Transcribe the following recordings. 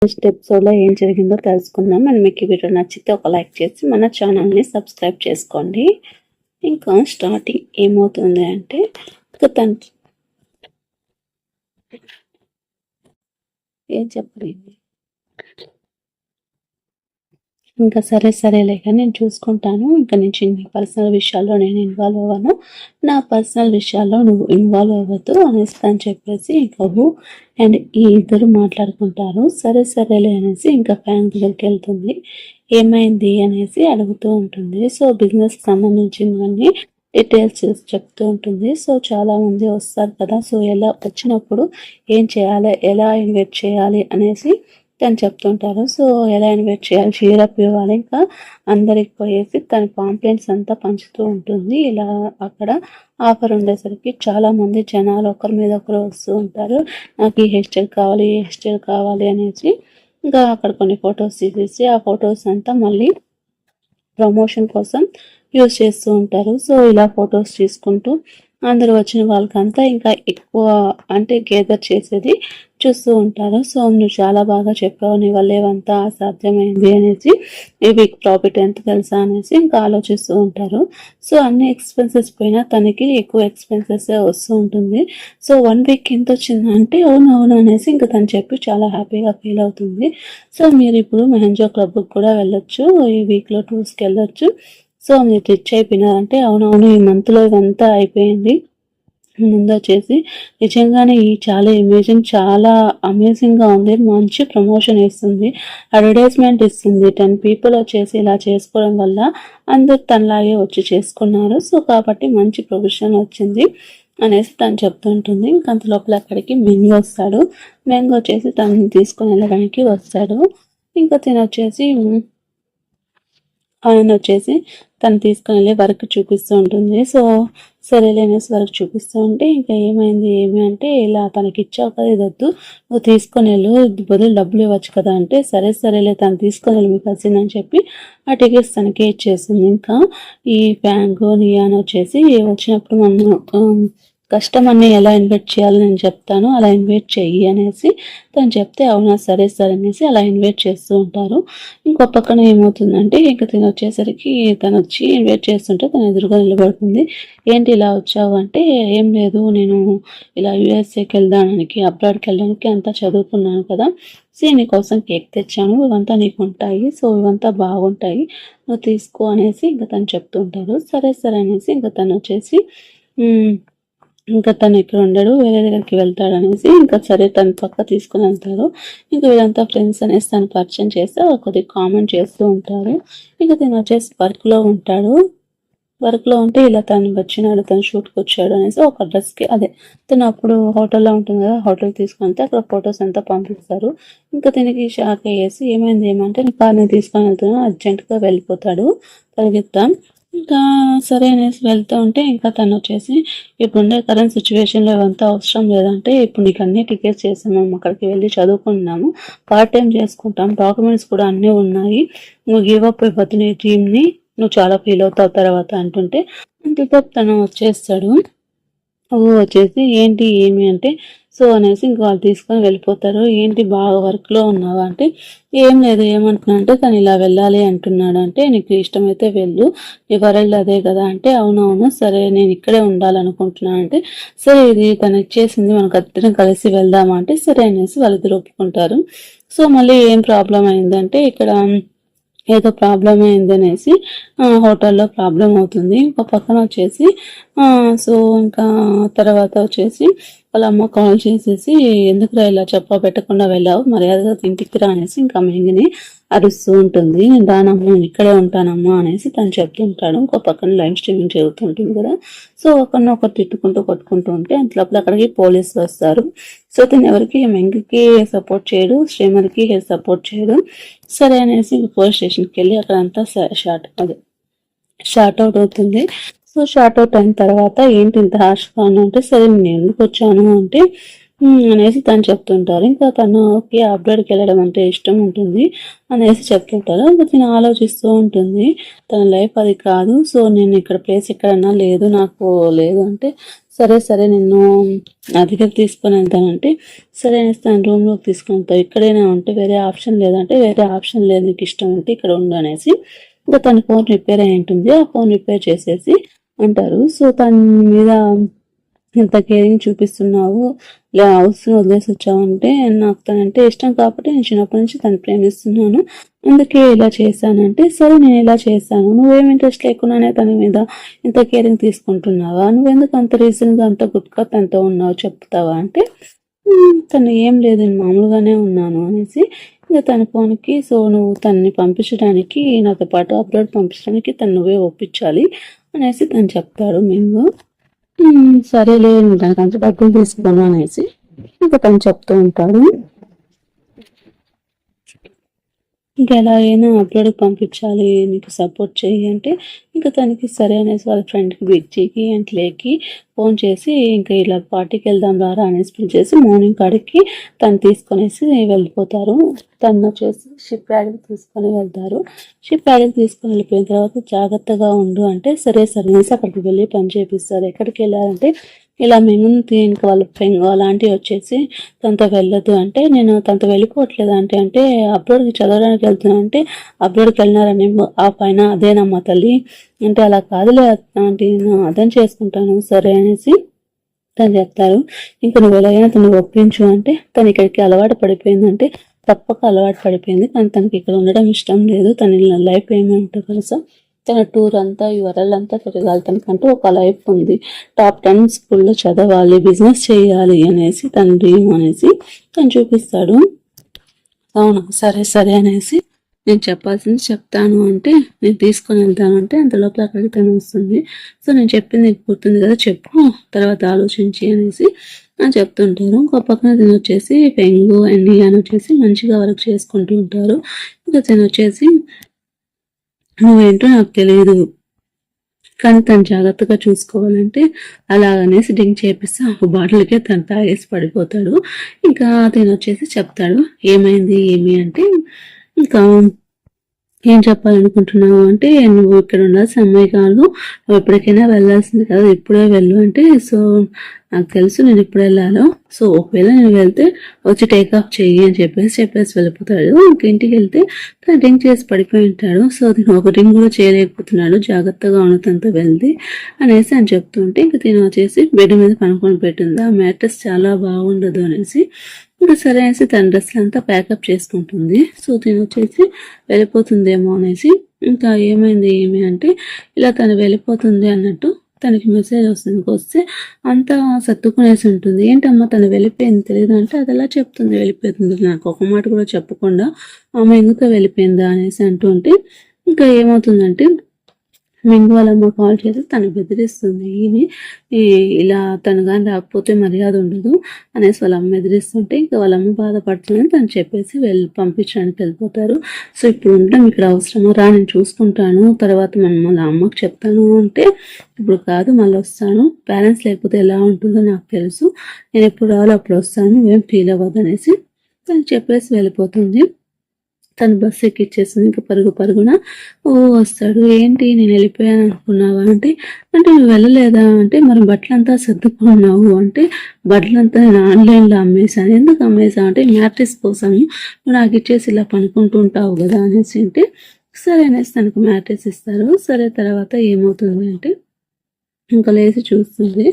Next ఎపిసోడ్లో ఏం జరిగిందో తెలుసుకుందాం. అండ్ మీకు ఈ వీడియో నచ్చితే ఒక లైక్ చేసి మన ఛానల్ని సబ్స్క్రైబ్ చేసుకోండి. ఇంకా స్టార్టింగ్ ఏమవుతుంది అంటే ఇంకా తను ఏం చెప్పలేదు, ఇంకా సరేలే కానీ నేను చూసుకుంటాను, ఇంకా నుంచి నీ పర్సనల్ విషయాల్లో నేను ఇన్వాల్వ్ అవ్వను, నా పర్సనల్ విషయాల్లో నువ్వు ఇన్వాల్వ్ అవ్వద్దు అనేసి అని చెప్పేసి ఇంకా అండ్ ఈ ఇద్దరు మాట్లాడుకుంటారు. సరేలే అనేసి ఇంకా ఫ్యాన్ దగ్గరికి వెళ్తుంది. ఏమైంది అనేసి అడుగుతూ ఉంటుంది. సో బిజినెస్కి సంబంధించినవన్నీ డీటెయిల్స్ చెప్తూ ఉంటుంది. సో చాలామంది వస్తారు కదా, సో ఎలా వచ్చినప్పుడు ఏం చేయాలి, ఎలా ఇన్వెస్ట్ చేయాలి అనేసి తను చెప్తుంటారు. సో ఎలా ఇన్వెస్ట్ చేయాలి, షేరప్ ఇవ్వాలి, ఇంకా అందరికి పోయేసి తన పాంప్లెంట్స్ అంతా పంచుతూ ఉంటుంది. ఇలా అక్కడ ఆఫర్ ఉండేసరికి చాలామంది జనాలు ఒకరి మీద ఒకరు వస్తూ ఉంటారు. నాకు ఈ హెయిర్ స్టైల్ కావాలి, ఈ హెయిర్ స్టైల్ కావాలి అనేసి ఇంకా అక్కడ కొన్ని ఫొటోస్ తీసేసి ఆ ఫొటోస్ అంతా మళ్ళీ ప్రమోషన్ కోసం యూజ్ చేస్తూ ఉంటారు. సో ఇలా ఫొటోస్ తీసుకుంటూ అందరూ వచ్చిన వాళ్ళకంతా ఇంకా ఎక్కువ అంటే గేదర్ చేసేది చూస్తూ ఉంటారు. సో నువ్వు చాలా బాగా చెప్పావు, నీ వల్ల ఏవంతా అసాధ్యమైంది అనేసి, ఈ వీక్ ప్రాఫిట్ ఎంత తెలుసా అనేసి ఇంకా ఆలోచిస్తూ ఉంటారు. సో అన్ని ఎక్స్పెన్సెస్ పోయినా తనకి ఎక్కువ ఎక్స్పెన్సెస్ వస్తూ ఉంటుంది. సో 1 వీక్ ఎంత వచ్చిందంటే అవును అనేసి ఇంకా తను చెప్పి చాలా హ్యాపీగా ఫీల్ అవుతుంది. సో మీరు ఇప్పుడు మెహంజో క్లబ్కి కూడా వెళ్ళొచ్చు, ఈ వీక్లో టూర్స్కి వెళ్ళొచ్చు. సో మీరు రిచ్ అయిపోయినారంటే అవునవును ఈ మంత్లో ఇదంతా అయిపోయింది. ముందు వచ్చేసి నిజంగానే ఈ చాలా చాలా అమేజింగ్గా ఉంది, మంచి ప్రమోషన్ ఇస్తుంది, అడ్వర్టైజ్మెంట్ ఇస్తుంది. 10 people వచ్చేసి ఇలా చేసుకోవడం వల్ల అందరు తనలాగే వచ్చి చేసుకున్నారు. సో కాబట్టి మంచి ప్రొవిజన్ వచ్చింది అనేసి తను చెప్తుంటుంది. ఇంకా అంత లోపల అక్కడికి మెంగు వస్తాడు. మెంగు వచ్చేసి తనని తీసుకొని వెళ్ళడానికి వస్తాడు. ఇంకా తిన వచ్చేసి ఆయన వచ్చేసి తను తీసుకుని వెళ్ళి వర్క్ చూపిస్తూ ఉంటుంది. సో సరేలేనేసి వర్క్ చూపిస్తూ ఉంటే ఇంకా ఏమైంది ఏమి అంటే ఇలా తనకి ఇచ్చావు కదా, ఇది వద్దు నువ్వు తీసుకొని వెళ్ళు, బదులు డబ్బులు ఇవ్వచ్చు కదా అంటే సరేలే తను తీసుకొని వెళ్ళి మీకు వచ్చిందని చెప్పి ఆ టికెట్స్ తనకే ఇచ్చేసింది. ఇంకా ఈ బ్యాంకు నియాన్ వచ్చేసి వచ్చినప్పుడు మనం కస్టమర్ని ఎలా ఇన్వైట్ చేయాలో నేను చెప్తాను, అలా ఇన్వైట్ చెయ్యి అనేసి తను చెప్తే అవునా సరే అనేసి అలా ఇన్వైట్ చేస్తూ ఉంటారు. ఇంకో పక్కన ఏమవుతుందంటే ఇంకా తను వచ్చేసరికి తను వచ్చి ఇన్వైట్ చేస్తుంటే తను ఎదురుగా నిలబడుతుంది. ఏంటి ఇలా వచ్చావు అంటే ఏం లేదు, నేను ఇలా యూఎస్ఏకి వెళ్ళడానికి అబ్రాడ్కి వెళ్ళడానికి అంతా చదువుకున్నాను కదా, సో నీకోసం కేక్ తెచ్చాను, ఇవంతా నీకు ఉంటాయి, సో ఇవంతా బాగుంటాయి, నువ్వు తీసుకో అనేసి ఇంకా తను చెప్తూ ఉంటారు. సరే అనేసి ఇంకా తను వచ్చేసి ఇంకా తను ఇక్కడ ఉండడు, వేరే దగ్గరికి వెళ్తాడు అనేసి ఇంకా సరే తను పక్క తీసుకుని వెళ్తారు. ఇంకా వీళ్ళంతా ఫ్రెండ్స్ అనేసి తను పరిచయం చేస్తే కొద్దిగా కామెంట్ చేస్తూ ఉంటారు. ఇంకా తను వచ్చేసి వర్క్లో ఉంటాడు. వర్క్లో ఉంటే ఇలా తను వచ్చినాడు, తను షూట్కి వచ్చాడు అనేసి ఒక డ్రెస్కి అదే తను అప్పుడు హోటల్లో ఉంటుంది కదా, హోటల్ తీసుకుంటే అక్కడ ఫొటోస్ అంతా పంపిస్తారు. ఇంకా తనకి షాక్ అయ్యేసి ఏమంటే నీ కార్ని తీసుకొని వెళ్తున్నాను, అర్జెంటుగా వెళ్ళిపోతాడు పరిగెత్తాం. ఇంకా సరే అనేసి వెళ్తూ ఉంటే ఇంకా తను వచ్చేసి ఇప్పుడుండే కరెంట్ సిచ్యువేషన్లో ఇవంతా అవసరం లేదంటే ఇప్పుడు నీకు అన్ని టికెట్స్ చేసాము, అక్కడికి వెళ్ళి చదువుకుంటున్నాము, పార్ట్ టైం చేసుకుంటాం, డాక్యుమెంట్స్ కూడా అన్నీ ఉన్నాయి, నువ్వు గివ్ అప్ అయిపోతుంది నీ డ్రీమ్ని, నువ్వు చాలా ఫీల్ అవుతావు తర్వాత అంటుంటే అంతతో తను వచ్చేస్తాడు. వచ్చేసి ఏంటి ఏమి అంటే సో అనేసి ఇంక వాళ్ళు తీసుకొని వెళ్ళిపోతారు. ఏంటి బాగా వర్క్లో ఉన్నావా అంటే ఏం లేదు, ఏమంటున్నా అంటే తను ఇలా వెళ్ళాలి అంటున్నాడు అంటే నీకు ఇష్టమైతే వెళ్ళు, నీ వరల్డ్ అదే కదా అంటే అవునవును సరే నేను ఇక్కడే ఉండాలనుకుంటున్నాను అంటే సరే ఇది తను ఇచ్చేసింది మనకు ఇద్దరం కలిసి వెళ్దామా అంటే సరే అనేసి వాళ్ళిద్దరు ఒప్పుకుంటారు. సో మళ్ళీ ఏం ప్రాబ్లం అయిందంటే ఇక్కడ ఏదో ప్రాబ్లం అయింది అనేసి హోటల్లో ప్రాబ్లం అవుతుంది. ఇంకో పక్కన వచ్చేసి సో ఇంకా తర్వాత వచ్చేసి వాళ్ళ అమ్మ కాల్ చేసేసి ఎందుకు ఇలా చెప్పా పెట్టకుండా వెళ్ళావు, మర్యాదగా ఇంటికి రా అనేసి ఇంకా మెంగిని అరుస్తూ ఉంటుంది. నేను రానమ్మా, నేను ఇక్కడే ఉంటానమ్మా అనేసి తను చెప్తుంటాడు. ఇంకో పక్కన లైవ్ స్ట్రీమింగ్ జరుగుతుంటుంది కదా, సో ఒకరినొకరు తిట్టుకుంటూ కొట్టుకుంటూ ఉంటే అంతలోపల అక్కడికి పోలీసులు వస్తారు. సో తను ఎవరికి మెంగికి సపోర్ట్ చేయడు, స్ట్రీమర్కి సపోర్ట్ చేయడు. సరే అనేసి పోలీస్ స్టేషన్కి వెళ్ళి అక్కడంతా షార్ట్ అవుట్ అవుతుంది. సో షార్ట్ అవుట్ అయిన తర్వాత ఏంటి ఇంత హార్ష్గా అంటే సరే నేను ఎందుకు వచ్చాను అంటే అనేసి తను చెప్తుంటారు. ఇంకా తనకి అబ్రాడ్కి వెళ్ళడం అంటే ఇష్టం ఉంటుంది అనేసి చెప్తుంటారు. ఇంకా తను ఆలోచిస్తూ ఉంటుంది తన లైఫ్ అది కాదు, సో నేను ఇక్కడ ప్లేస్ ఎక్కడన్నా లేదు నాకు లేదు అంటే సరే సరే నిన్ను నా దగ్గర తీసుకొని వెళ్తానంటే, సరే అనేసి తన రూమ్లోకి తీసుకొని వెళ్తావు. ఇక్కడైనా ఉంటే వేరే ఆప్షన్ లేదంటే, వేరే ఆప్షన్ లేదు నీకు ఇష్టం ఉంటే ఇక్కడ ఉండు అనేసి. ఇంకా తన ఫోన్ రిపేర్ అయి ఉంటుంది, ఆ ఫోన్ రిపేర్ చేసేసి అంటారు. సో తన మీద ఎంత కేరింగ్ చూపిస్తున్నావు, ఇలా హౌస్ని వదిలేసి వచ్చావంటే, నాకు తనంటే ఇష్టం కాబట్టి నేను చిన్నప్పటి నుంచి తను ప్రేమిస్తున్నాను, అందుకే ఇలా చేశానంటే, సరే నేను ఇలా చేశాను, నువ్వేం ఇంట్రెస్ట్ లేకుండానే తన మీద ఇంత కేరింగ్ తీసుకుంటున్నావా, నువ్వెందుకు అంత రీజన్గా అంత గుడ్గా తనతో ఉన్నావు చెప్తావా అంటే, తను ఏం లేదు నేను మామూలుగానే ఉన్నాను అనేసి ఇంకా తన ఫోన్కి, సో నువ్వు తనని పంపించడానికి నాతో పాటు అప్లోడ్ పంపించడానికి తను నువ్వే ఒప్పించాలి అనేసి తను చెప్తాడు. మేము సరేలే దానికంటే డబ్బులు తీసుకోను అనేసి ఇంకా తను చెప్తూ ఉంటాడు. ఇంకా ఎలాగైనా అప్లోడ్కి పంపించాలి, నీకు సపోర్ట్ చేయి అంటే ఇంకా తనకి సరే అనేసి వాళ్ళ ఫ్రెండ్కి బిడ్జీకి అండ్ లేకి ఫోన్ చేసి ఇంకా ఇలా పార్టీకి వెళ్దాం రారా అనేసి పిలిచేసి మార్నింగ్ కాడికి తను తీసుకొనేసి వెళ్ళిపోతారు. తను వచ్చేసి షిప్ యార్డ్కి తీసుకొని వెళ్తారు. షిప్ యార్డ్కి తీసుకొని వెళ్ళిపోయిన తర్వాత జాగ్రత్తగా ఉండు అంటే సరే సరే అనేసి అక్కడికి వెళ్ళి పని చేపిస్తారు. ఎక్కడికి వెళ్ళారంటే ఇలా మెనూని ఇంకా వాళ్ళ ఫ్రెండ్ అలాంటివి వచ్చేసి తనతో వెళ్ళొద్దు అంటే, నేను తనతో వెళ్ళిపోవట్లేదు అంటే అప్లోడ్కి చదవడానికి వెళ్తున్నా అంటే, అప్లోడ్కి వెళ్ళినారని ఆ పైన అదేనమ్మా తల్లి అంటే, అలా కాదులే అంటే నేను అర్థం చేసుకుంటాను సరే అనేసి తను చెప్తారు. ఇంకా నువ్వు ఎలాగైనా తను ఒప్పించు అంటే, తను ఇక్కడికి అలవాటు పడిపోయిందంటే తప్పక అలవాటు పడిపోయింది, కానీ తనకి ఇక్కడ ఉండడం ఇష్టం లేదు. తన లైఫ్ ఏమంటో తెలుసా, తన టూర్ అంతా ఈ వరల్డ్ అంతా తిరగాలి, తనకంటూ ఒక లైఫ్ ఉంది, టాప్ 10 స్కూల్లో చదవాలి, బిజినెస్ చేయాలి అనేసి తన డ్రీమ్ అనేసి తను చూపిస్తాడు. అవును సరే సరే అనేసి నేను చెప్పాల్సింది చెప్తాను అంటే, నేను తీసుకొని వెళ్తాను అంటే అంత లోపల అక్కడికి తను వస్తుంది. సో నేను చెప్పింది నీకు గుర్తుంది కదా చెప్పు, తర్వాత ఆలోచించి అనేసి అని చెప్తుంటారు. ఇంకో పక్కన తిని వచ్చేసి పెంగు అండ్ అని వచ్చేసి మంచిగా వర్క్ చేసుకుంటూ ఉంటారు. ఇంకా తిని వచ్చేసి నువ్వేంటో నాకు తెలియదు, కానీ తను జాగ్రత్తగా చూసుకోవాలంటే అలాగనేసి డ్రింక్ చేపిస్తే ఒక బాటిల్కే తను తాగేసి పడిపోతాడు. ఇంకా తను వచ్చేసి చెప్తాడు ఏమైంది ఏమి అంటే, ఇంకా ఏం చెప్పాలనుకుంటున్నావు అంటే, నువ్వు ఇక్కడ ఉండాల్సిన అమ్మాయి కాదు, నువ్వు ఎప్పటికైనా వెళ్ళాల్సింది కదా, ఇప్పుడే వెళ్ళు అంటే, సో నాకు తెలుసు నేను ఇప్పుడు వెళ్ళాలో, సో ఒకవేళ నేను వెళ్తే వచ్చి టేక్ ఆఫ్ చెయ్యి అని చెప్పేసి వెళ్ళిపోతాడు. ఇంక ఇంటికి వెళ్తే తను డ్రింక్ చేసి పడిపోయి ఉంటాడు. సో తిను ఒక డ్రింక్ కూడా చేయలేకపోతున్నాడు, జాగ్రత్తగా ఉన్నతంతో వెళ్తే అనేసి అని చెప్తుంటే, ఇంక తిను వచ్చేసి బెడ్ మీద పనుకొని పెట్టింది, ఆ మ్యాట్రెస్ చాలా బాగుండదు అనేసి ఇంకా సరే అనేసి తన డ్రెస్లు అంతా ప్యాకప్ చేసుకుంటుంది. సో తిను వచ్చేసి వెళ్ళిపోతుందేమో అనేసి, ఇంకా ఏమైంది ఏమి అంటే ఇలా తను వెళ్ళిపోతుంది అన్నట్టు తనకి మెసేజ్ వస్తే అంతా సర్దుకునేసి ఉంటుంది. ఏంటమ్మా తను వెళ్ళిపోయింది తెలియదు అంటే, అది ఎలా చెప్తుంది వెళ్ళిపోతుంది, నాకు ఒక మాట కూడా చెప్పకుండా ఆమె ఎందుకు వెళ్ళిపోయిందా అనేసి అంటూ ఉంటే, ఇంకా ఏమవుతుందంటే మింగు వాళ్ళమ్మ కాల్ చేసి తను బెదిరిస్తుంది, ఇలా తను కానీ రాకపోతే మర్యాద ఉండదు అనేసి వాళ్ళ అమ్మ బెదిరిస్తుంటే, ఇంకా వాళ్ళ అమ్మ బాధపడుతుందని తను చెప్పేసి పంపించడానికి వెళ్ళిపోతారు. సో ఇప్పుడు ఉండడం ఇక్కడ అవసరమా, రా నేను చూసుకుంటాను, తర్వాత మనం వాళ్ళ అమ్మకు చెప్తాను అంటే, ఇప్పుడు కాదు మళ్ళీ వస్తాను, పేరెంట్స్ లేకపోతే ఎలా ఉంటుందో నాకు తెలుసు, నేను ఎప్పుడు రావాలో అప్పుడు వస్తాను, నువ్వేం ఫీల్ అవ్వదు అనేసి తను చెప్పేసి వెళ్ళిపోతుంది. తను బస్సు ఎక్కిచ్చేస్తుంది. ఇంకా పరుగున వస్తాడు. ఏంటి నేను వెళ్ళిపోయాను అనుకున్నావా అంటే, నువ్వు వెళ్ళలేదా అంటే, మరి బట్టలంతా సర్దుకున్నావు అంటే, బట్టలంతా నేను ఆన్లైన్లో అమ్మేశాను. ఎందుకు అమ్మేశాను అంటే, మ్యాట్రెస్ కోసం నువ్వు నాకు ఇచ్చేసి ఇలా పనుకుంటూ ఉంటావు కదా అనేసి అంటే, సరే అనేసి తనకు మ్యాట్రెస్ ఇస్తారు. సరే తర్వాత ఏమవుతుంది అంటే, ఇంకా లేచి చూస్తుంది.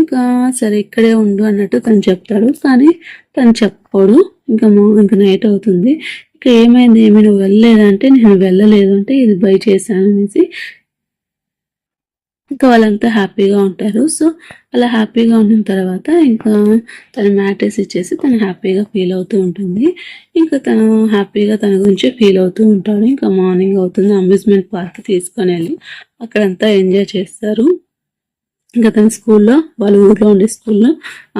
ఇంకా సరే ఇక్కడే ఉండు అన్నట్టు తను చెప్తాడు, కానీ తను చెప్పడు. ఇంకా నైట్ అవుతుంది. ఇంకా ఏమైంది నువ్వు వెళ్ళలేదంటే, నేను వెళ్ళలేదు అంటే ఇది బై చేశాను అనేసి ఇంకా వాళ్ళంతా హ్యాపీగా ఉంటారు. సో అలా హ్యాపీగా ఉన్న తర్వాత ఇంకా తను మ్యాట్రెస్ ఇచ్చేసి తను హ్యాపీగా ఫీల్ అవుతూ ఉంటుంది. ఇంకా తను హ్యాపీగా తన గురించి ఫీల్ అవుతూ ఉంటాడు. ఇంకా మార్నింగ్ అవుతుంది, అమ్యూజ్మెంట్ పార్క్ తీసుకొని వెళ్ళి అక్కడంతా ఎంజాయ్ చేస్తారు. ఇంకా తన స్కూల్లో, వాళ్ళ ఊర్లో ఉండే స్కూల్లో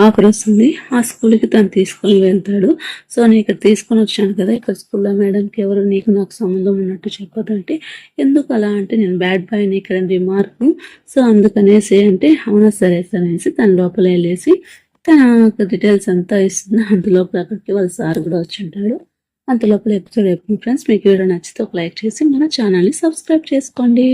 ఆఫర్ వస్తుంది, ఆ స్కూల్కి తను తీసుకొని వెళ్తాడు. సో నేను ఇక్కడ తీసుకొని వచ్చాను కదా, ఇక్కడ స్కూల్లో మేడంకి ఎవరు నీకు నాకు సంబంధం ఉన్నట్టు చెప్పదంటే, ఎందుకు అలా అంటే నేను బ్యాడ్ బాయ్ని ఇక్కడ రిమార్క్, సో అందుకనేసి అంటే అవునా సరే అనేసి తన లోపల వెళ్ళేసి తన డీటెయిల్స్ అంతా ఇస్తుంది. అంతలోపల అక్కడికి వాళ్ళ సార్ కూడా వచ్చి ఉంటాడు. అంతలోపల ఎపిసోడ్ ఫ్రెండ్స్ మీకు వీడియో నచ్చితే ఒక లైక్ చేసి మన ఛానల్ని సబ్స్క్రైబ్ చేసుకోండి.